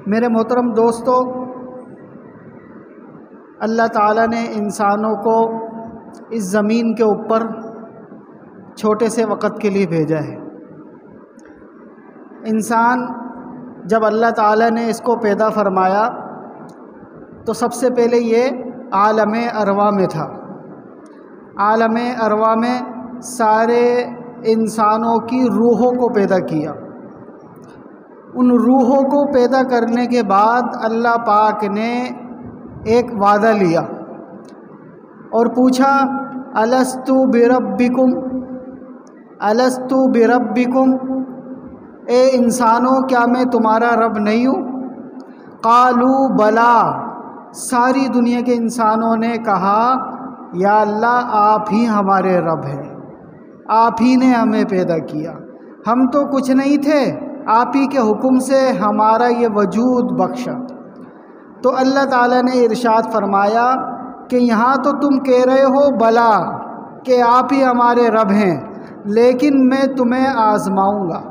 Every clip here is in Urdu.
میرے محترم دوستو، اللہ تعالیٰ نے انسانوں کو اس زمین کے اوپر چھوٹے سے وقت کے لیے بھیجا ہے۔ انسان جب اللہ تعالیٰ نے اس کو پیدا فرمایا تو سب سے پہلے یہ عالم ارواح میں تھا۔ عالم ارواح میں سارے انسانوں کی روحوں کو پیدا کیا۔ ان روحوں کو پیدا کرنے کے بعد اللہ پاک نے ایک وعدہ لیا اور پوچھا، الستُ بربکم الستُ بربکم، اے انسانوں کیا میں تمہارا رب نہیں ہوں؟ قالوا بلا، ساری دنیا کے انسانوں نے کہا یا اللہ آپ ہی ہمارے رب ہیں، آپ ہی نے ہمیں پیدا کیا، ہم تو کچھ نہیں تھے، آپ ہی کے حکم سے ہمارا یہ وجود بخشا۔ تو اللہ تعالیٰ نے ارشاد فرمایا کہ یہاں تو تم کہہ رہے ہو بلا کہ آپ ہی ہمارے رب ہیں، لیکن میں تمہیں آزماؤں گا،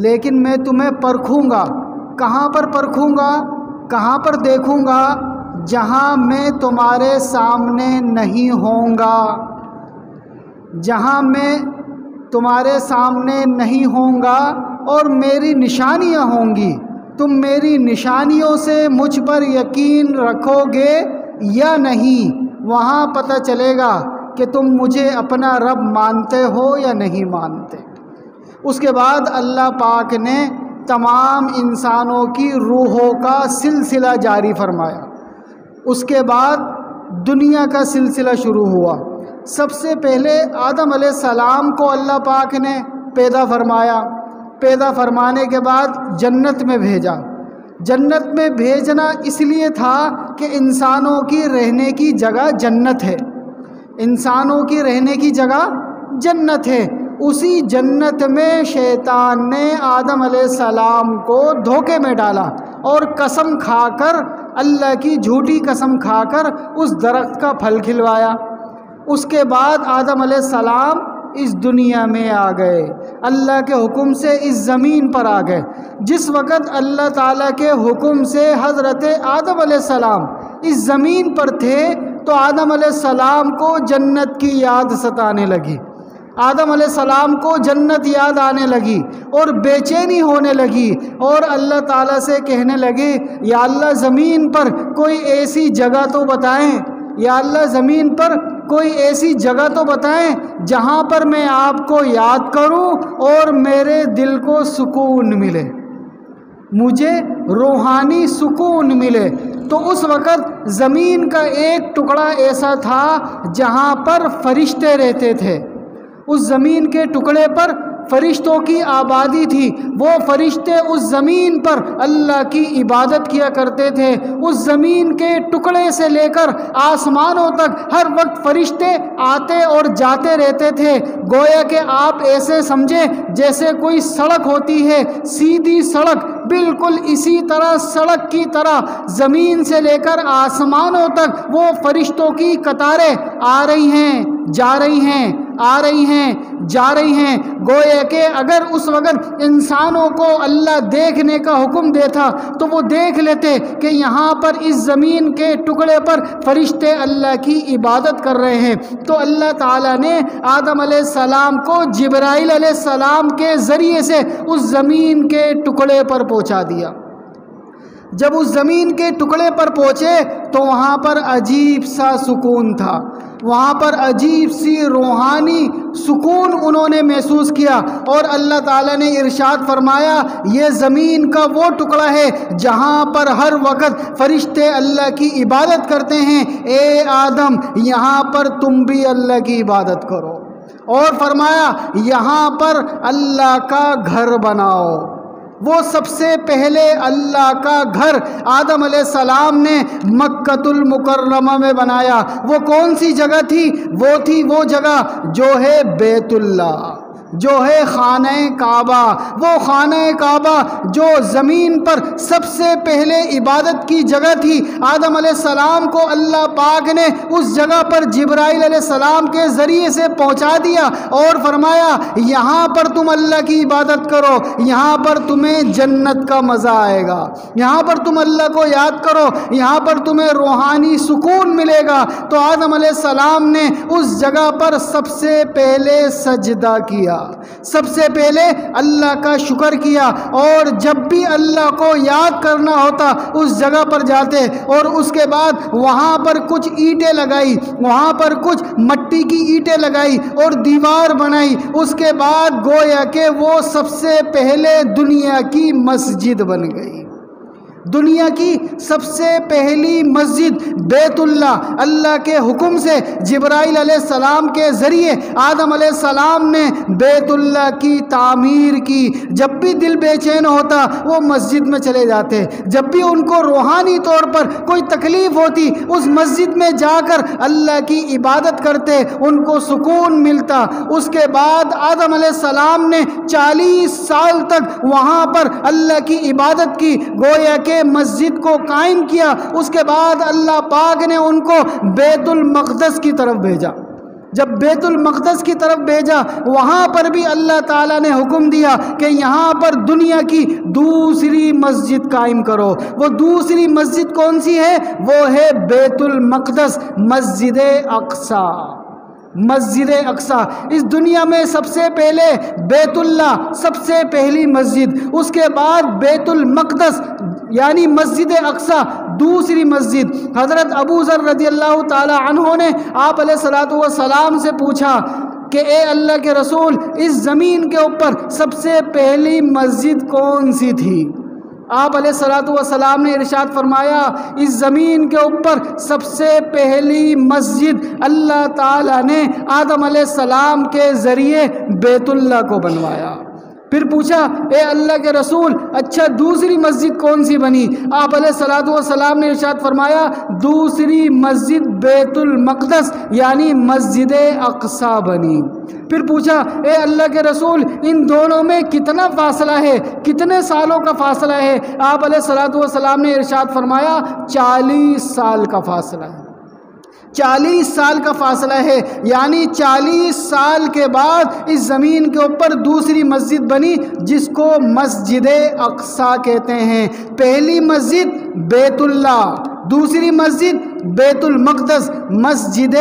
لیکن میں تمہیں پرکھوں گا۔ کہاں پر پرکھوں گا؟ کہاں پر دیکھوں گا؟ جہاں میں تمہارے سامنے نہیں ہوں گا، جہاں میں تمہارے سامنے نہیں ہوں گا اور میری نشانیاں ہوں گی، تم میری نشانیوں سے مجھ پر یقین رکھو گے یا نہیں، وہاں پتہ چلے گا کہ تم مجھے اپنا رب مانتے ہو یا نہیں مانتے۔ اس کے بعد اللہ پاک نے تمام انسانوں کی روحوں کا سلسلہ جاری فرمایا۔ اس کے بعد دنیا کا سلسلہ شروع ہوا۔ سب سے پہلے آدم علیہ السلام کو اللہ پاک نے پیدا فرمایا۔ پیدا فرمانے کے بعد جنت میں بھیجا۔ جنت میں بھیجنا اس لیے تھا کہ انسانوں کی رہنے کی جگہ جنت ہے، انسانوں کی رہنے کی جگہ جنت ہے۔ اسی جنت میں شیطان نے آدم علیہ السلام کو دھوکے میں ڈالا اور قسم کھا کر، اللہ کی جھوٹی قسم کھا کر اس درخت کا پھل کھلوایا۔ اس کے بعد آدم علیہ السلام اس دنیا میں آ گئے، اللہ کے حکم سے اس زمین پر آ گئے۔ جس وقت اللہ تعالیٰ کے حکم سے حضرت آدم علیہ السلام اس زمین پر تھے تو آدم علیہ السلام کو جنت کی یاد ستانے لگی، آدم علیہ السلام کو جنت یاد آنے لگی اور بے چینی ہونے لگی، اور اللہ تعالیٰ سے کہنے لگے، یا اللہ زمین پر کوئی ایسی جگہ تو بتائیں، یا اللہ زمین پر کوئی ایسی جگہ تو بتائیں جہاں پر میں آپ کو یاد کروں اور میرے دل کو سکون ملے، مجھے روحانی سکون ملے۔ تو اس وقت زمین کا ایک ٹکڑا ایسا تھا جہاں پر فرشتے رہتے تھے، اس زمین کے ٹکڑے پر فرشتوں کی آبادی تھی۔ وہ فرشتے اس زمین پر اللہ کی عبادت کیا کرتے تھے۔ اس زمین کے ٹکڑے سے لے کر آسمانوں تک ہر وقت فرشتے آتے اور جاتے رہتے تھے۔ گویا کہ آپ ایسے سمجھیں جیسے کوئی سڑک ہوتی ہے، سیدھی سڑک، بالکل اسی طرح سڑک کی طرح زمین سے لے کر آسمانوں تک وہ فرشتوں کی قطاریں آ رہی ہیں، جا رہی ہیں، آ رہی ہیں، جا رہی ہیں۔ گویا کہ اگر اس وقت انسانوں کو اللہ دیکھنے کا حکم دیتا تو وہ دیکھ لیتے کہ یہاں پر اس زمین کے ٹکڑے پر فرشتے اللہ کی عبادت کر رہے ہیں۔ تو اللہ تعالیٰ نے آدم علیہ السلام کو جبرائیل علیہ السلام کے ذریعے سے اس زمین کے ٹکڑے پر پہنچا دیا۔ جب اس زمین کے ٹکڑے پر پہنچے تو وہاں پر عجیب سا سکون تھا، وہاں پر عجیب سی روحانی سکون انہوں نے محسوس کیا، اور اللہ تعالیٰ نے ارشاد فرمایا، یہ زمین کا وہ ٹکڑا ہے جہاں پر ہر وقت فرشتے اللہ کی عبادت کرتے ہیں، اے آدم یہاں پر تم بھی اللہ کی عبادت کرو، اور فرمایا یہاں پر اللہ کا گھر بناؤ۔ وہ سب سے پہلے اللہ کا گھر آدم علیہ السلام نے مکۃ المکرمہ میں بنایا۔ وہ کون سی جگہ تھی؟ وہ تھی وہ جگہ جو ہے بیت اللہ، جو ہے خانہ کعبہ، وہ خانہ کعبہ جو زمین پر سب سے پہلے عبادت کی جگہ تھی۔ آدم علیہ السلام کو اللہ پاک نے اس جگہ پر جبرائیل علیہ السلام کے ذریعے سے پہنچا دیا اور فرمایا یہاں پر تم اللہ کی عبادت کرو، یہاں پر تمہیں جنت کا مزہ آئے گا، یہاں پر تم اللہ کو یاد کرو، یہاں پر تمہیں روحانی سکون ملے گا۔ تو آدم علیہ السلام نے اس جگہ پر سب سے پہلے سجدہ کیا، سب سے پہلے اللہ کا شکر کیا، اور جب بھی اللہ کو یاد کرنا ہوتا اس جگہ پر جاتے، اور اس کے بعد وہاں پر کچھ اینٹیں لگائی، وہاں پر کچھ مٹی کی اینٹیں لگائی اور دیوار بنائی، اس کے بعد گویا کہ وہ سب سے پہلے دنیا کی مسجد بن گئی۔ دنیا کی سب سے پہلی مسجد بیت اللہ کے حکم سے جبرائیل علیہ السلام کے ذریعے آدم علیہ السلام نے بیت اللہ کی تعمیر کی۔ جب بھی دل بے چین ہوتا وہ مسجد میں چلے جاتے، جب بھی ان کو روحانی طور پر کوئی تکلیف ہوتی اس مسجد میں جا کر اللہ کی عبادت کرتے، ان کو سکون ملتا۔ اس کے بعد آدم علیہ السلام نے 40 سال تک وہاں پر اللہ کی عبادت کی، گویا کہ مسجد کو قائم کیا۔ اس کے بعد اللہ پاک نے ان کو بیت المقدس کی طرف بھیجا۔ جب بیت المقدس کی طرف بھیجا وہاں پر بھی اللہ تعالیٰ نے حکم دیا کہ یہاں پر دنیا کی دوسری مسجد قائم کرو۔ وہ دوسری مسجد کون سی ہے؟ وہ ہے بیت المقدس، مسجد اقصی۔ مسجد اقصی اس دنیا میں سب سے پہلے بیت اللہ سب سے پہلی مسجد، اس کے بعد بیت المقدس یعنی مسجد اقصی دوسری مسجد۔ حضرت ابو ذر رضی اللہ تعالی عنہ نے آپ علیہ الصلوۃ والسلام سے پوچھا کہ اے اللہ کے رسول، اس زمین کے اوپر سب سے پہلی مسجد کون سی تھی؟ آپ علیہ الصلوۃ والسلام نے ارشاد فرمایا اس زمین کے اوپر سب سے پہلی مسجد اللہ تعالیٰ نے آدم علیہ السلام کے ذریعے بیت اللہ کو بنوایا۔ پھر پوچھا اے اللہ کے رسول اچھا دوسری مسجد کون سی بنی؟ آپ علیہ الصلوۃ والسلام نے ارشاد فرمایا دوسری مسجد بیت المقدس یعنی مسجد اقصی بنی۔ پھر پوچھا اے اللہ کے رسول ان دونوں میں کتنا فاصلہ ہے، کتنے سالوں کا فاصلہ ہے؟ آپ علیہ الصلوۃ والسلام نے ارشاد فرمایا 40 سال کا فاصلہ ہے۔ 40 سال کا فاصلہ ہے، یعنی 40 سال کے بعد اس زمین کے اوپر دوسری مسجد بنی جس کو مسجد اقصی کہتے ہیں۔ پہلی مسجد بیت اللہ، دوسری مسجد بیت المقدس، مسجد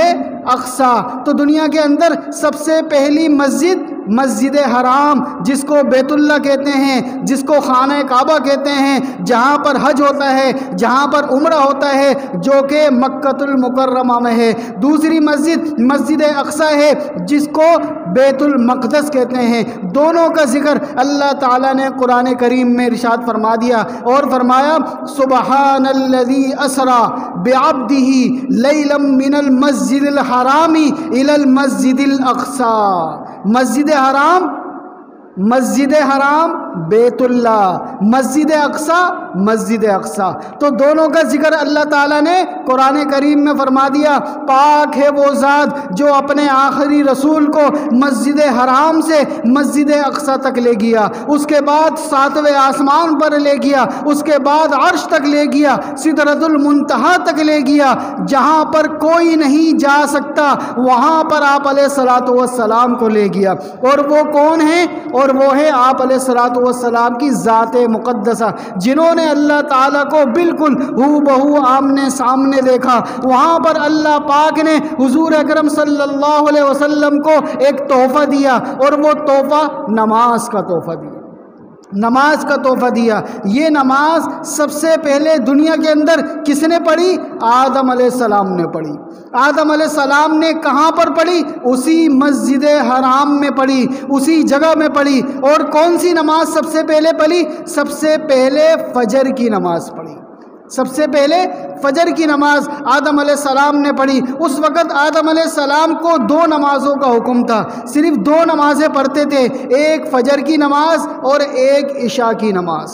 اقصی۔ تو دنیا کے اندر سب سے پہلی مسجد مسجد حرام جس کو بیت اللہ کہتے ہیں، جس کو خانہ کعبہ کہتے ہیں، جہاں پر حج ہوتا ہے، جہاں پر عمرہ ہوتا ہے، جو کہ مکۃ المکرمہ میں ہے۔ دوسری مسجد مسجد اقصی ہے جس کو بیت المقدس کہتے ہیں۔ دونوں کا ذکر اللہ تعالیٰ نے قرآن کریم میں ارشاد فرما دیا اور فرمایا سبحان الذی اسری بعبدہ لیلا من المسجد الحرام الی المسجد الاقصی۔ مسجد حرام بیت اللہ، مسجد اقصی مسجد اقصی۔ تو دونوں کا ذکر اللہ تعالیٰ نے قرآن کریم میں فرما دیا۔ پاک ہے وہ ذات جو اپنے آخری رسول کو مسجد حرام سے مسجد اقصی تک لے گیا، اس کے بعد 7ویں آسمان پر لے گیا، اس کے بعد عرش تک لے گیا، سدرۃ المنتہا تک لے گیا، جہاں پر کوئی نہیں جا سکتا وہاں پر آپ علیہ الصلوۃ والسلام کو لے گیا۔ اور وہ کون ہیں؟ اور وہ ہے آپ علیہ الصلوۃ والسلام کی ذات مقدسہ، جنہوں نے اللہ تعالیٰ کو بالکل ہو بہو آمنے سامنے دیکھا۔ وہاں پر اللہ پاک نے حضور اکرم صلی اللہ علیہ وسلم کو ایک تحفہ دیا اور وہ تحفہ نماز کا تحفہ دیا، نماز کا تحفہ دیا۔ یہ نماز سب سے پہلے دنیا کے اندر کس نے پڑھی؟ آدم علیہ السلام نے پڑھی۔ آدم علیہ السلام نے کہاں پر پڑھی؟ اسی مسجد حرام میں پڑھی، اسی جگہ میں پڑھی۔ اور کون سی نماز سب سے پہلے پڑھی؟ سب سے پہلے فجر کی نماز پڑھی۔ سب سے پہلے فجر کی نماز آدم علیہ السلام نے پڑھی۔ اس وقت آدم علیہ السلام کو 2 نمازوں کا حکم تھا، صرف 2 نمازیں پڑھتے تھے، ایک فجر کی نماز اور ایک عشاء کی نماز۔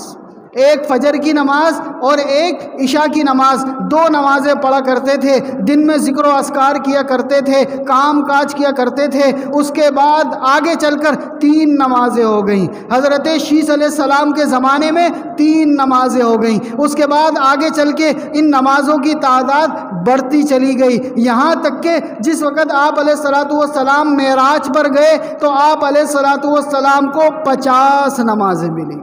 ایک فجر کی نماز اور ایک عشاء کی نماز، 2 نمازیں پڑھا کرتے تھے، دن میں ذکر و اذکار کیا کرتے تھے، کام کاج کیا کرتے تھے۔ اس کے بعد آگے چل کر 3 نمازیں ہو گئیں۔ حضرت شیس علیہ السلام کے زمانے میں 3 نمازیں ہو گئیں۔ اس کے بعد آگے چل کے ان نمازوں کی تعداد بڑھتی چلی گئی، یہاں تک کہ جس وقت آپ علیہ الصلوۃ والسلام معراج پر گئے تو آپ علیہ الصلوۃ والسلام کو 50 نمازیں ملی۔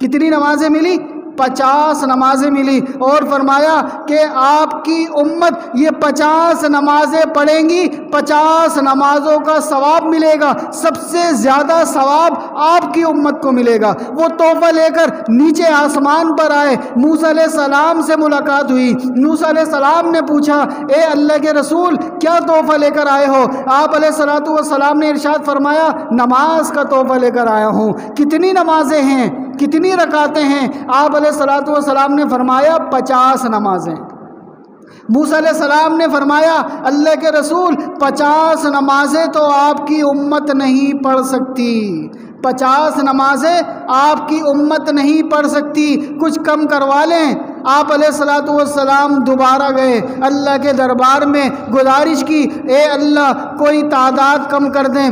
کتنی نمازیں ملی؟ 50 نمازیں ملی، اور فرمایا کہ آپ کی امت یہ 50 نمازیں پڑھیں گی، 50 نمازوں کا ثواب ملے گا، سب سے زیادہ ثواب آپ کی امت کو ملے گا۔ وہ تحفہ لے کر نیچے آسمان پر آئے، موسیٰ علیہ السلام سے ملاقات ہوئی۔ موسیٰ علیہ السلام نے پوچھا، اے اللہ کے رسول کیا تحفہ لے کر آئے ہو؟ آپ علیہ الصلوۃ والسلام نے ارشاد فرمایا، نماز کا تحفہ لے کر آیا ہوں۔ کتنی نمازیں ہیں؟ کتنی رکعتیں ہیں؟ آپ علیہ الصلوۃ والسلام نے فرمایا 50 نمازیں۔ موسیٰ علیہ السلام نے فرمایا، اللہ کے رسول 50 نمازیں تو آپ کی امت نہیں پڑھ سکتی، 50 نمازیں آپ کی امت نہیں پڑھ سکتی، کچھ کم کروا لیں۔ آپ علیہ الصلوۃ والسلام دوبارہ گئے، اللہ کے دربار میں گزارش کی، اے اللہ کوئی تعداد کم کر دیں۔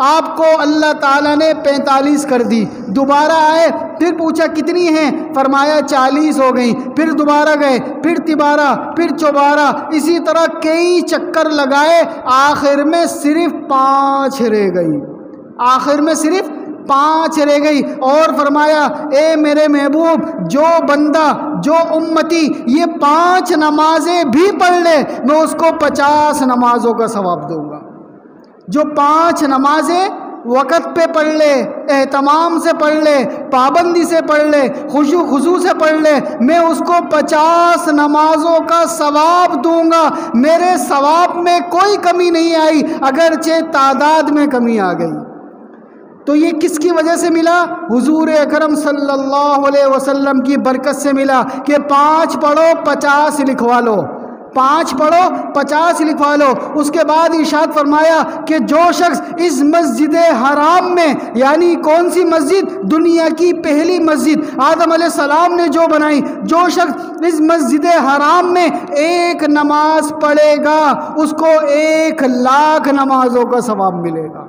آپ کو اللہ تعالیٰ نے 45 کر دی۔ دوبارہ آئے، پھر پوچھا کتنی ہیں؟ فرمایا 40 ہو گئیں۔ پھر دوبارہ گئے، پھر تبارہ، پھر چوبارہ، اسی طرح کئی چکر لگائے، آخر میں صرف 5 رہ گئی، آخر میں صرف 5 رہ گئی، اور فرمایا اے میرے محبوب، جو بندہ، جو امتی یہ 5 نمازیں بھی پڑھ لے میں اس کو 50 نمازوں کا ثواب دوں گا۔ جو 5 نمازیں وقت پہ پڑھ لے، اہتمام سے پڑھ لے، پابندی سے پڑھ لے، خضوع سے پڑھ لے، میں اس کو 50 نمازوں کا ثواب دوں گا۔ میرے ثواب میں کوئی کمی نہیں آئی، اگرچہ تعداد میں کمی آ گئی۔ تو یہ کس کی وجہ سے ملا؟ حضور اکرم صلی اللہ علیہ وسلم کی برکت سے ملا کہ 5 پڑھو 50 لکھوا لو، 5 پڑھو 50 لکھوا لو۔ اس کے بعد ارشاد فرمایا کہ جو شخص اس مسجد حرام میں، یعنی کون سی مسجد؟ دنیا کی پہلی مسجد آدم علیہ السلام نے جو بنائی، جو شخص اس مسجد حرام میں 1 نماز پڑھے گا اس کو 1,00,000 نمازوں کا ثواب ملے گا۔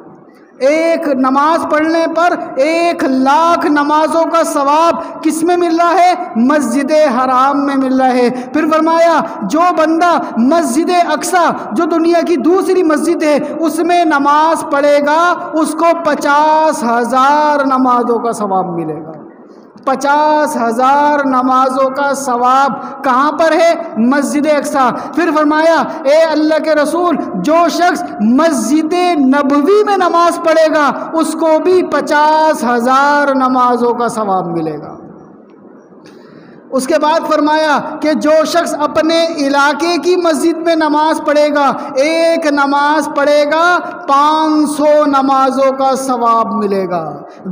1 نماز پڑھنے پر 1,00,000 نمازوں کا ثواب کس میں مل رہا ہے؟ مسجد حرام میں مل رہا ہے۔ پھر فرمایا جو بندہ مسجد اقصی جو دنیا کی دوسری مسجد ہے اس میں نماز پڑھے گا اس کو 50,000 نمازوں کا ثواب ملے گا۔ 50,000 نمازوں کا ثواب کہاں پر ہے؟ مسجد اقصی۔ پھر فرمایا اے اللہ کے رسول، جو شخص مسجد نبوی میں نماز پڑھے گا اس کو بھی 50,000 نمازوں کا ثواب ملے گا۔ اس کے بعد فرمایا کہ جو شخص اپنے علاقے کی مسجد میں نماز پڑھے گا، 1 نماز پڑھے گا 500 نمازوں کا ثواب ملے گا۔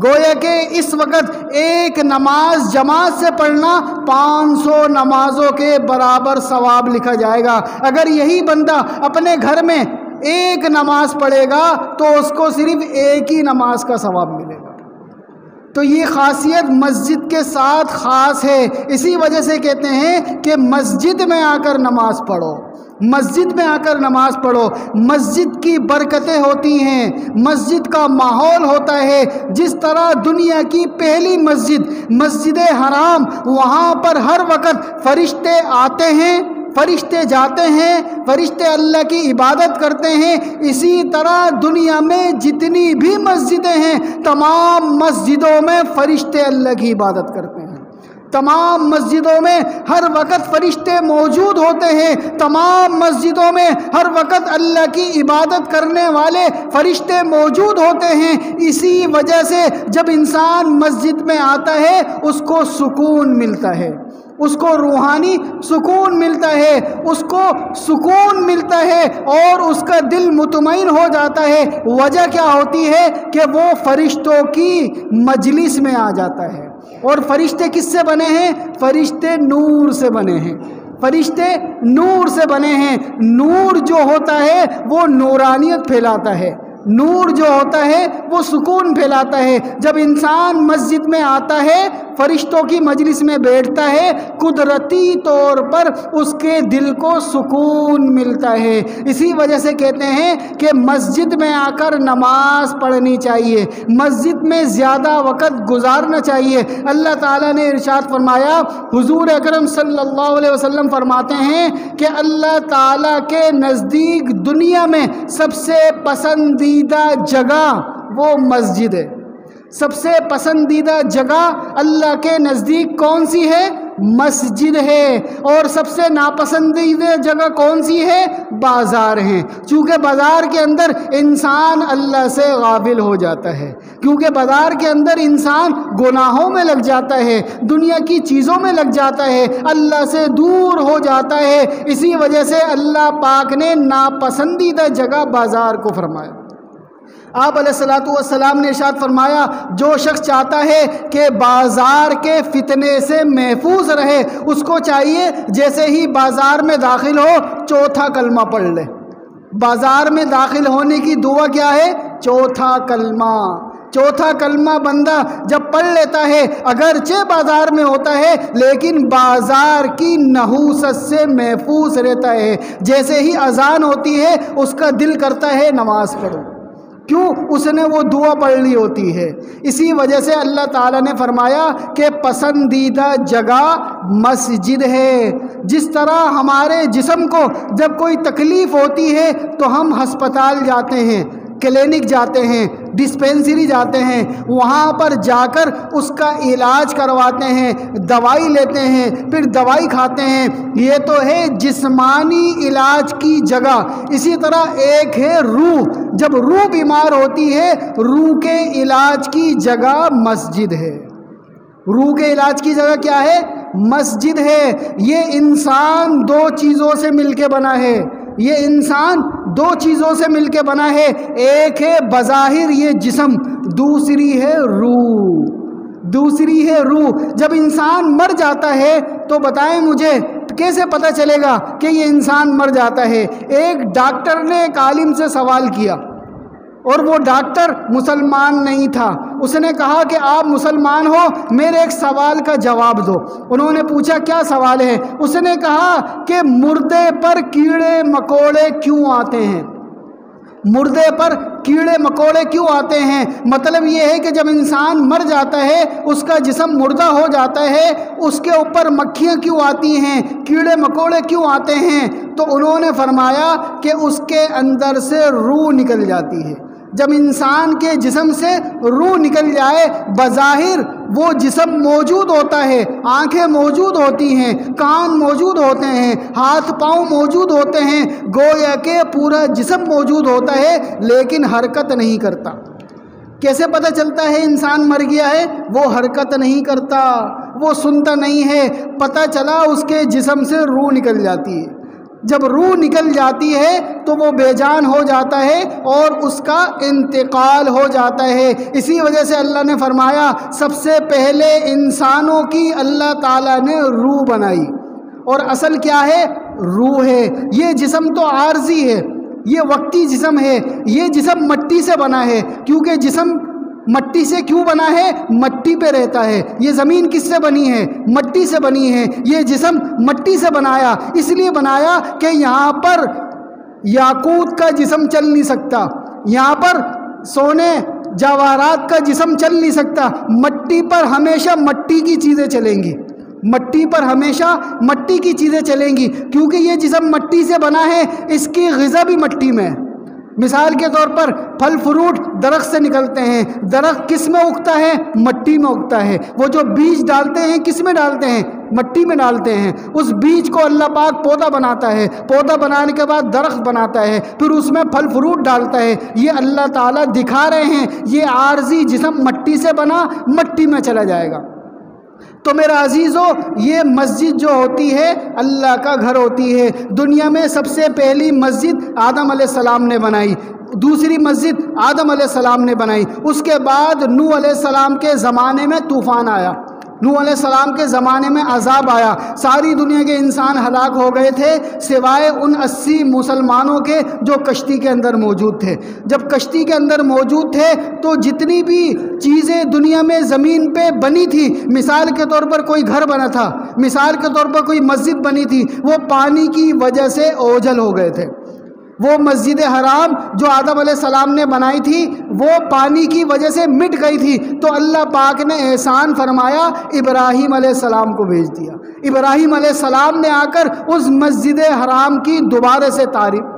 گویا کہ اس وقت 1 نماز جماعت سے پڑھنا 500 نمازوں کے برابر ثواب لکھا جائے گا۔ اگر یہی بندہ اپنے گھر میں 1 نماز پڑھے گا تو اس کو صرف 1 ہی نماز کا ثواب ملے گا۔ تو یہ خاصیت مسجد کے ساتھ خاص ہے، اسی وجہ سے کہتے ہیں کہ مسجد میں آ کر نماز پڑھو، مسجد میں آ کر نماز پڑھو۔ مسجد کی برکتیں ہوتی ہیں، مسجد کا ماحول ہوتا ہے۔ جس طرح دنیا کی پہلی مسجد مسجد حرام، وہاں پر ہر وقت فرشتے آتے ہیں، فرشتے جاتے ہیں، فرشتے اللہ کی عبادت کرتے ہیں، اسی طرح دنیا میں جتنی بھی مسجدیں ہیں تمام مسجدوں میں فرشتے اللہ کی عبادت کرتے ہیں۔ تمام مسجدوں میں ہر وقت فرشتے موجود ہوتے ہیں، تمام مسجدوں میں ہر وقت اللہ کی عبادت کرنے والے فرشتے موجود ہوتے ہیں۔ اسی وجہ سے جب انسان مسجد میں آتا ہے اس کو سکون ملتا ہے، اس کو روحانی سکون ملتا ہے، اس کو سکون ملتا ہے اور اس کا دل مطمئن ہو جاتا ہے۔ وجہ کیا ہوتی ہے کہ وہ فرشتوں کی مجلس میں آ جاتا ہے۔ اور فرشتے کس سے بنے ہیں؟ فرشتے نور سے بنے ہیں، فرشتے نور سے بنے ہیں۔ نور جو ہوتا ہے وہ نورانیت پھیلاتا ہے، نور جو ہوتا ہے وہ سکون پھیلاتا ہے۔ جب انسان مسجد میں آتا ہے فرشتوں کی مجلس میں بیٹھتا ہے قدرتی طور پر اس کے دل کو سکون ملتا ہے۔ اسی وجہ سے کہتے ہیں کہ مسجد میں آ کر نماز پڑھنی چاہیے، مسجد میں زیادہ وقت گزارنا چاہیے۔ اللہ تعالیٰ نے ارشاد فرمایا، حضور اکرم صلی اللہ علیہ وسلم فرماتے ہیں کہ اللہ تعالیٰ کے نزدیک دنیا میں سب سے پسندیدہ جگہ وہ مسجد ہے۔ سب سے پسندیدہ جگہ اللہ کے نزدیک کون سی ہے؟ مسجد ہے۔ اور سب سے ناپسندیدہ جگہ کون سی ہے؟ بازار ہے، چونکہ بازار کے اندر انسان اللہ سے غافل ہو جاتا ہے، کیونکہ بازار کے اندر انسان گناہوں میں لگ جاتا ہے، دنیا کی چیزوں میں لگ جاتا ہے، اللہ سے دور ہو جاتا ہے۔ اسی وجہ سے اللہ پاک نے ناپسندیدہ جگہ بازار کو فرمایا۔ آپ علیہ الصلوۃ والسلام نے ارشاد فرمایا، جو شخص چاہتا ہے کہ بازار کے فتنے سے محفوظ رہے، اس کو چاہیے جیسے ہی بازار میں داخل ہو چوتھا کلمہ پڑھ لے۔ بازار میں داخل ہونے کی دعا کیا ہے؟ چوتھا کلمہ۔ چوتھا کلمہ بندہ جب پڑھ لیتا ہے، اگرچہ بازار میں ہوتا ہے لیکن بازار کی نحوست سے محفوظ رہتا ہے۔ جیسے ہی اذان ہوتی ہے اس کا دل کرتا ہے نماز پڑھو، کیوں؟ اس نے وہ دعا پڑھ لی ہوتی ہے۔ اسی وجہ سے اللہ تعالیٰ نے فرمایا کہ پسندیدہ جگہ مسجد ہے۔ جس طرح ہمارے جسم کو جب کوئی تکلیف ہوتی ہے تو ہم ہسپتال جاتے ہیں، کلینک جاتے ہیں، ڈسپینسری جاتے ہیں، وہاں پر جا کر اس کا علاج کرواتے ہیں، دوائی لیتے ہیں، پھر دوائی کھاتے ہیں۔ یہ تو ہے جسمانی علاج کی جگہ۔ اسی طرح ایک ہے روح، جب روح بیمار ہوتی ہے روح کے علاج کی جگہ مسجد ہے۔ روح کے علاج کی جگہ کیا ہے؟ مسجد ہے۔ یہ انسان دو چیزوں سے مل کے بنا ہے، یہ انسان دو چیزوں سے مل کے بنا ہے، ایک ہے بظاہر یہ جسم، دوسری ہے روح، دوسری ہے روح۔ جب انسان مر جاتا ہے تو بتائیں مجھے کیسے پتہ چلے گا کہ یہ انسان مر جاتا ہے؟ ایک ڈاکٹر نے ایک عالم سے سوال کیا اور وہ ڈاکٹر مسلمان نہیں تھا۔ اس نے کہا کہ آپ مسلمان ہو، میرے ایک سوال کا جواب دو۔ انہوں نے پوچھا کیا سوال ہے؟ اس نے کہا کہ مردے پر کیڑے مکوڑے کیوں آتے ہیں؟ مردے پر کیڑے مکوڑے کیوں آتے ہیں؟ مطلب یہ ہے کہ جب انسان مر جاتا ہے، اس کا جسم مردہ ہو جاتا ہے، اس کے اوپر مکھیاں کیوں آتی ہیں، کیڑے مکوڑے کیوں آتے ہیں؟ تو انہوں نے فرمایا کہ اس کے اندر سے روح نکل جاتی ہے۔ جب انسان کے جسم سے روح نکل جائے، بظاہر وہ جسم موجود ہوتا ہے، آنکھیں موجود ہوتی ہیں، کان موجود ہوتے ہیں، ہاتھ پاؤں موجود ہوتے ہیں، گویا کہ پورا جسم موجود ہوتا ہے لیکن حرکت نہیں کرتا۔ کیسے پتہ چلتا ہے انسان مر گیا ہے؟ وہ حرکت نہیں کرتا، وہ سنتا نہیں ہے، پتہ چلا اس کے جسم سے روح نکل جاتی ہے۔ جب روح نکل جاتی ہے تو وہ بے جان ہو جاتا ہے اور اس کا انتقال ہو جاتا ہے۔ اسی وجہ سے اللہ نے فرمایا سب سے پہلے انسانوں کی اللہ تعالیٰ نے روح بنائی، اور اصل کیا ہے؟ روح ہے۔ یہ جسم تو عارضی ہے، یہ وقتی جسم ہے، یہ جسم مٹی سے بنا ہے۔ کیونکہ جسم مٹی سے کیوں بنا ہے؟ مٹی پہ رہتا ہے۔ یہ زمین کس سے بنی ہے؟ مٹی سے بنی ہے۔ یہ جسم مٹی سے بنایا، اس لیے بنایا کہ یہاں پر یاقوت کا جسم چل نہیں سکتا، یہاں پر سونے جواہرات کا جسم چل نہیں سکتا۔ مٹی پر ہمیشہ مٹی کی چیزیں چلیں گی، مٹی پر ہمیشہ مٹی کی چیزیں چلیں گی، کیونکہ یہ جسم مٹی سے بنا ہے، اس کی غذا بھی مٹی میں ہے۔ مثال کے طور پر پھل فروٹ درخت سے نکلتے ہیں، درخت کس میں اگتا ہے؟ مٹی میں اگتا ہے۔ وہ جو بیج ڈالتے ہیں کس میں ڈالتے ہیں؟ مٹی میں ڈالتے ہیں۔ اس بیج کو اللہ پاک پودا بناتا ہے، پودا بنانے کے بعد درخت بناتا ہے، پھر اس میں پھل فروٹ ڈالتا ہے۔ یہ اللہ تعالیٰ دکھا رہے ہیں یہ عارضی جسم مٹی سے بنا، مٹی میں چلا جائے گا۔ تو میرا عزیزو، یہ مسجد جو ہوتی ہے اللہ کا گھر ہوتی ہے۔ دنیا میں سب سے پہلی مسجد آدم علیہ السلام نے بنائی، دوسری مسجد آدم علیہ السلام نے بنائی، اس کے بعد نوح علیہ السلام کے زمانے میں طوفان آیا، نوح علیہ السلام کے زمانے میں عذاب آیا، ساری دنیا کے انسان ہلاک ہو گئے تھے سوائے ان 80 مسلمانوں کے جو کشتی کے اندر موجود تھے۔ جب کشتی کے اندر موجود تھے تو جتنی بھی چیزیں دنیا میں زمین پہ بنی تھی، مثال کے طور پر کوئی گھر بنا تھا، مثال کے طور پر کوئی مسجد بنی تھی، وہ پانی کی وجہ سے اوجھل ہو گئے تھے۔ وہ مسجد حرام جو آدم علیہ السلام نے بنائی تھی وہ پانی کی وجہ سے مٹ گئی تھی، تو اللہ پاک نے احسان فرمایا، ابراہیم علیہ السلام کو بھیج دیا۔ ابراہیم علیہ السلام نے آ کر اس مسجد حرام کی دوبارہ سے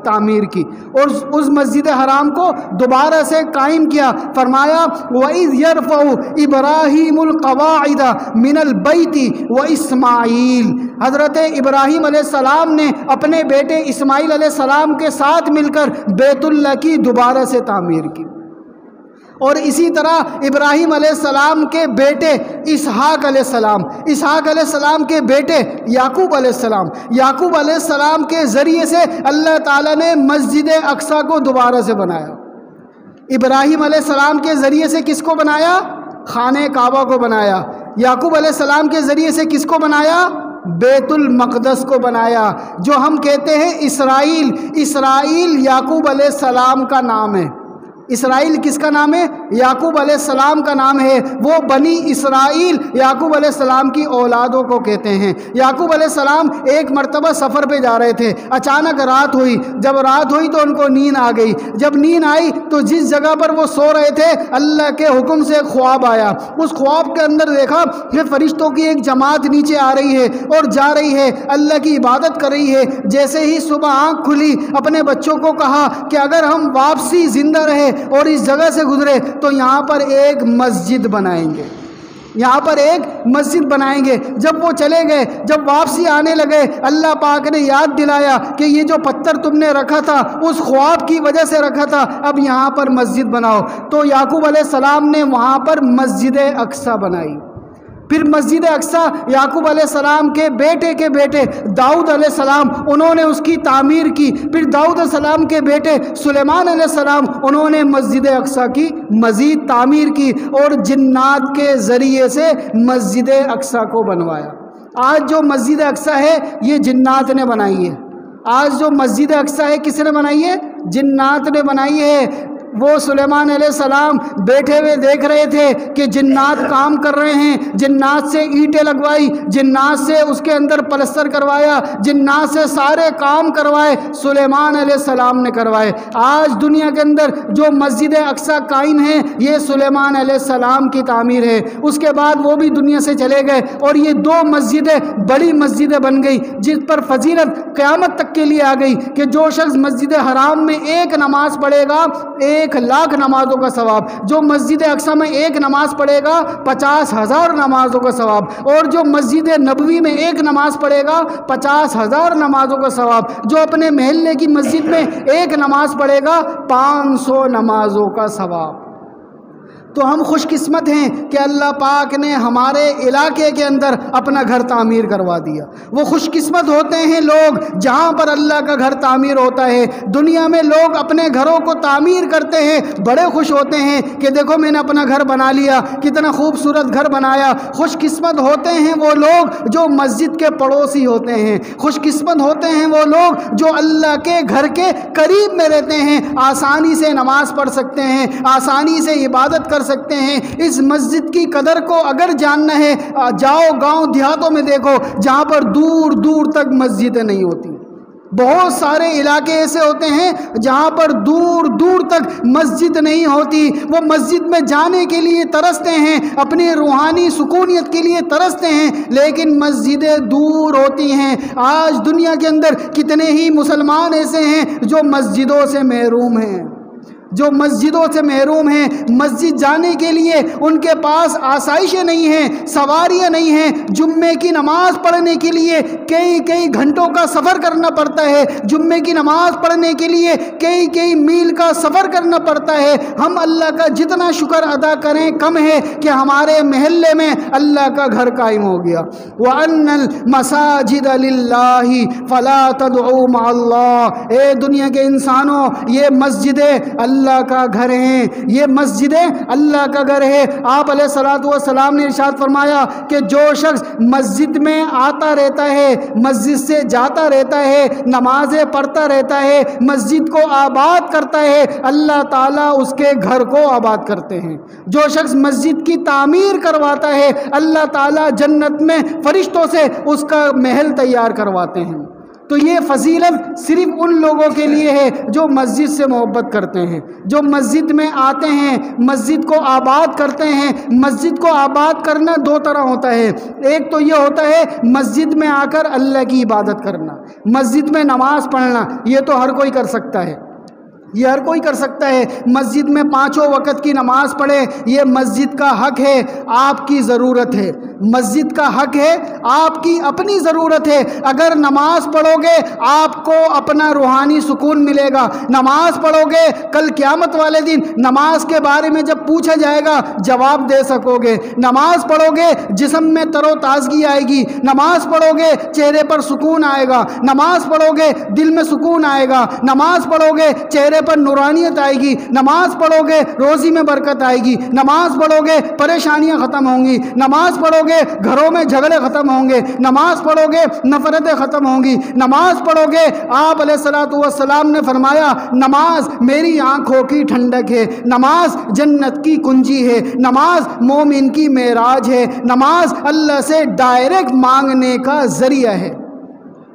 تعمیر کی اور اس مسجد حرام کو دوبارہ سے قائم کیا۔ فرمایا وَإِذْ يَرْفَعُ إِبْرَاهِيمُ الْقَوَاعِدَ مِنَ الْبَيْتِ وَإِسْمَاعِيلُ، حضرت ابراہیم علیہ السلام نے اپنے بیٹے اسماعیل علیہ السلام کے ساتھ مل کر بیت اللہ کی دوبارہ سے تعمیر کی۔ اور اسی طرح ابراہیم علیہ السلام کے بیٹے اسحاق علیہ السلام، اسحاق علیہ السلام کے بیٹے یعقوب علیہ السلام، یعقوب علیہ السلام کے ذریعے سے اللہ تعالیٰ نے مسجد اقصیٰ کو دوبارہ سے بنایا۔ ابراہیم علیہ السلام کے ذریعے سے کس کو بنایا؟ خانہ کعبہ کو بنایا۔ یعقوب علیہ السلام کے ذریعے سے کس کو بنایا؟ بیت المقدس کو بنایا، جو ہم کہتے ہیں اسرائیل۔ اسرائیل یعقوب علیہ السلام کا نام ہے۔ اسرائیل کس کا نام ہے؟ یعقوب علیہ السلام کا نام ہے۔ وہ بنی اسرائیل یعقوب علیہ السلام کی اولادوں کو کہتے ہیں۔ یعقوب علیہ السلام ایک مرتبہ سفر پہ جا رہے تھے، اچانک رات ہوئی، جب رات ہوئی تو ان کو نیند آ گئی۔ جب نیند آئی تو جس جگہ پر وہ سو رہے تھے اللہ کے حکم سے خواب آیا۔ اس خواب کے اندر دیکھا کہ فرشتوں کی ایک جماعت نیچے آ رہی ہے اور جا رہی ہے، اللہ کی عبادت کر رہی ہے۔ جیسے ہی صبح آنکھ کھلی اپنے بچوں کو کہا کہ اگر ہم واپسی زندہ رہے اور اس جگہ سے گزرے تو یہاں پر ایک مسجد بنائیں گے، یہاں پر ایک مسجد بنائیں گے۔ جب وہ چلے گئے، جب واپسی آنے لگے، اللہ پاک نے یاد دلایا کہ یہ جو پتھر تم نے رکھا تھا اس خواب کی وجہ سے رکھا تھا، اب یہاں پر مسجد بناؤ۔ تو یعقوب علیہ السلام نے وہاں پر مسجد اقصیٰ بنائی۔ پھر مسجد اقصیٰ یعقوب علیہ السلام کے بیٹے داؤد علیہ السلام انہوں نے اس کی تعمیر کی۔ پھر داؤد علیہ السلام کے بیٹے سلیمان علیہ السلام انہوں نے مسجد اقصیٰ کی مزید تعمیر کی اور جنات کے ذریعے سے مسجد اقصیٰ کو بنوایا۔ آج جو مسجد اقصیٰ ہے یہ جنات نے بنائی ہے۔ آج جو مسجد اقصیٰ ہے کس نے بنائی ہے؟ جنات نے بنائی ہے۔ وہ سلیمان علیہ السلام بیٹھے ہوئے دیکھ رہے تھے کہ جنات کام کر رہے ہیں، جنات سے اینٹیں لگوائی، جنات سے اس کے اندر پلستر کروایا، جنات سے سارے کام کروائے، سلیمان علیہ السلام نے کروائے۔ آج دنیا کے اندر جو مسجد اقصیٰ قائم ہے یہ سلیمان علیہ السلام کی تعمیر ہے۔ اس کے بعد وہ بھی دنیا سے چلے گئے اور یہ دو مسجدیں بڑی مسجدیں بن گئی جس پر فضیلت قیامت تک کے لیے آ گئی کہ جو شخص مسجد حرام میں ایک نماز پڑھے گا 1,00,000 نمازوں کا ثواب، جو مسجد اقصیٰ میں ایک نماز پڑھے گا 50,000 نمازوں کا ثواب، اور جو مسجد نبوی میں ایک نماز پڑھے گا 50,000 نمازوں کا ثواب، جو اپنے محلے کی مسجد میں ایک نماز پڑھے گا 500 نمازوں کا ثواب۔ تو ہم خوش قسمت ہیں کہ اللہ پاک نے ہمارے علاقے کے اندر اپنا گھر تعمیر کروا دیا۔ وہ خوش قسمت ہوتے ہیں لوگ جہاں پر اللہ کا گھر تعمیر ہوتا ہے۔ دنیا میں لوگ اپنے گھروں کو تعمیر کرتے ہیں، بڑے خوش ہوتے ہیں کہ دیکھو میں نے اپنا گھر بنا لیا، کتنا خوبصورت گھر بنایا۔ خوش قسمت ہوتے ہیں وہ لوگ جو مسجد کے پڑوسی ہوتے ہیں، خوش قسمت ہوتے ہیں وہ لوگ جو اللہ کے گھر کے قریب میں رہتے ہیں، آسانی سے نماز پڑھ سکتے ہیں، آسانی سے عبادت کر سکتے ہیں۔ اس مسجد کی قدر کو اگر جاننا ہے جاؤ گاؤں دیہاتوں میں دیکھو جہاں پر دور دور تک مسجدیں نہیں ہوتی۔ بہت سارے علاقے ایسے ہوتے ہیں جہاں پر دور دور تک مسجد نہیں ہوتی، وہ مسجد میں جانے کے لیے ترستے ہیں، اپنی روحانی سکونیت کے لیے ترستے ہیں، لیکن مسجدیں دور ہوتی ہیں۔ آج دنیا کے اندر کتنے ہی مسلمان ایسے ہیں جو مسجدوں سے محروم ہیں، جو مسجدوں سے محروم ہیں۔ مسجد جانے کے لیے ان کے پاس آسائشیں نہیں ہیں، سواریاں نہیں ہیں، جمعے کی نماز پڑھنے کے لیے کئی گھنٹوں کا سفر کرنا پڑتا ہے، جمعے کی نماز پڑھنے کے لیے کئی میل کا سفر کرنا پڑتا ہے۔ ہم اللہ کا جتنا شکر ادا کریں کم ہے کہ ہمارے محلے میں اللہ کا گھر قائم ہو گیا۔ وَأَنَّ الْمَسَاجِدَ لِلَّهِ فَلَا تَدْعُوا مَعَ اللَّهِ، اے دنیا کے انسانوں یہ مسجدیں اللہ اللہ کا گھر ہیں، یہ مسجدیں اللہ کا گھر ہے۔ آپ علیہ الصلوۃ والسلام نے ارشاد فرمایا کہ جو شخص مسجد میں آتا رہتا ہے، مسجد سے جاتا رہتا ہے، نمازیں پڑھتا رہتا ہے، مسجد کو آباد کرتا ہے، اللہ تعالیٰ اس کے گھر کو آباد کرتے ہیں۔ جو شخص مسجد کی تعمیر کرواتا ہے، اللہ تعالیٰ جنت میں فرشتوں سے اس کا محل تیار کرواتے ہیں۔ تو یہ فضیلت صرف ان لوگوں کے لیے ہے جو مسجد سے محبت کرتے ہیں، جو مسجد میں آتے ہیں، مسجد کو آباد کرتے ہیں۔ مسجد کو آباد کرنا دو طرح ہوتا ہے، ایک تو یہ ہوتا ہے مسجد میں آ کر اللہ کی عبادت کرنا، مسجد میں نماز پڑھنا، یہ تو ہر کوئی کر سکتا ہے، یہ ہر کوئی کر سکتا ہے۔ مسجد میں 5 وقت کی نماز پڑھے، یہ مسجد کا حق ہے، آپ کی ضرورت ہے، مسجد کا حق ہے، آپ کی اپنی ضرورت ہے۔ اگر نماز پڑھو گے آپ کو اپنا روحانی سکون ملے گا، نماز پڑھو گے کل قیامت والے دن نماز کے بارے میں جب پوچھا جائے گا جواب دے سکو گے۔ نماز پڑھو گے جسم میں تر و تازگی آئے گی، نماز پڑھو گے چہرے پر سکون آئے گا، نماز پڑھو گے دل میں سکون آئے گا، نماز پڑھو گے چہرے پر نورانیت آئے گی، نماز پڑھو گے روزی میں برکت آئے گی، نماز پڑھو گے پریشانیاں ختم ہوں گی، نماز پڑھو گے گھروں میں جھگڑے ختم ہوں گے، نماز پڑھو گے نفرتیں ختم ہوں گی، نماز پڑھو گے آپ علیہ الصلوۃ والسلام نے فرمایا نماز میری آنکھوں کی ٹھنڈک ہے، نماز جنت کی کنجی ہے، نماز مومن کی معراج ہے، نماز اللہ سے ڈائریکٹ مانگنے کا ذریعہ ہے۔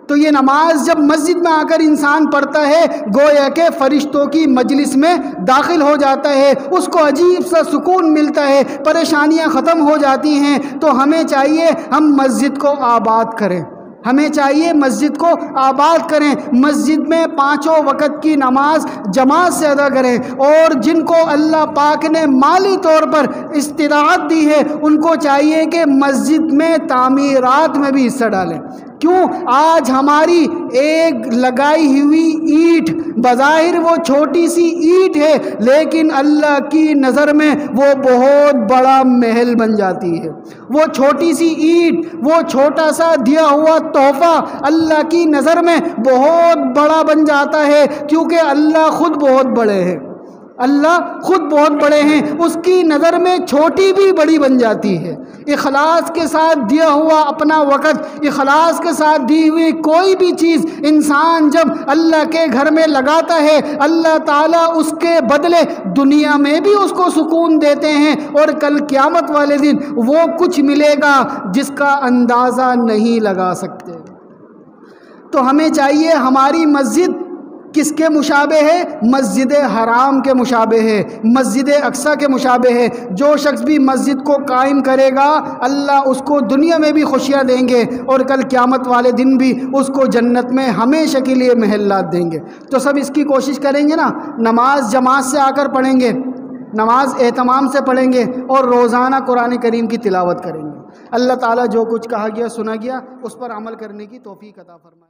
تو یہ نماز جب مسجد میں آ کر انسان پڑھتا ہے گویا کہ فرشتوں کی مجلس میں داخل ہو جاتا ہے، اس کو عجیب سا سکون ملتا ہے، پریشانیاں ختم ہو جاتی ہیں۔ تو ہمیں چاہیے ہم مسجد کو آباد کریں، ہمیں چاہیے مسجد کو آباد کریں، مسجد میں 5 وقت کی نماز جماعت سے ادا کریں، اور جن کو اللہ پاک نے مالی طور پر استطاعت دی ہے ان کو چاہیے کہ مسجد میں تعمیرات میں بھی حصہ ڈالیں۔ کیوں؟ آج ہماری ایک لگائی ہوئی اینٹ بظاہر وہ چھوٹی سی اینٹ ہے، لیکن اللہ کی نظر میں وہ بہت بڑا محل بن جاتی ہے۔ وہ چھوٹی سی اینٹ، وہ چھوٹا سا دیا ہوا تحفہ اللہ کی نظر میں بہت بڑا بن جاتا ہے، کیونکہ اللہ خود بہت بڑے ہیں، اللہ خود بہت بڑے ہیں، اس کی نظر میں چھوٹی بھی بڑی بن جاتی ہے۔ اخلاص کے ساتھ دیا ہوا اپنا وقت، اخلاص کے ساتھ دی ہوئی کوئی بھی چیز انسان جب اللہ کے گھر میں لگاتا ہے، اللہ تعالیٰ اس کے بدلے دنیا میں بھی اس کو سکون دیتے ہیں، اور کل قیامت والے دن وہ کچھ ملے گا جس کا اندازہ نہیں لگا سکتے۔ تو ہمیں چاہیے ہماری مسجد کس کے مشابہ ہے؟ مسجد حرام کے مشابہ ہے، مسجد اقصی کے مشابہ ہے۔ جو شخص بھی مسجد کو قائم کرے گا اللہ اس کو دنیا میں بھی خوشیاں دیں گے، اور کل قیامت والے دن بھی اس کو جنت میں ہمیشہ کے لیے محلات دیں گے۔ تو سب اس کی کوشش کریں گے نا، نماز جماعت سے آ کر پڑھیں گے، نماز اہتمام سے پڑھیں گے، اور روزانہ قرآن کریم کی تلاوت کریں گے۔ اللہ تعالیٰ جو کچھ کہا گیا سنا گیا اس پر عمل کرنے کی توفیق عطا فرمائے۔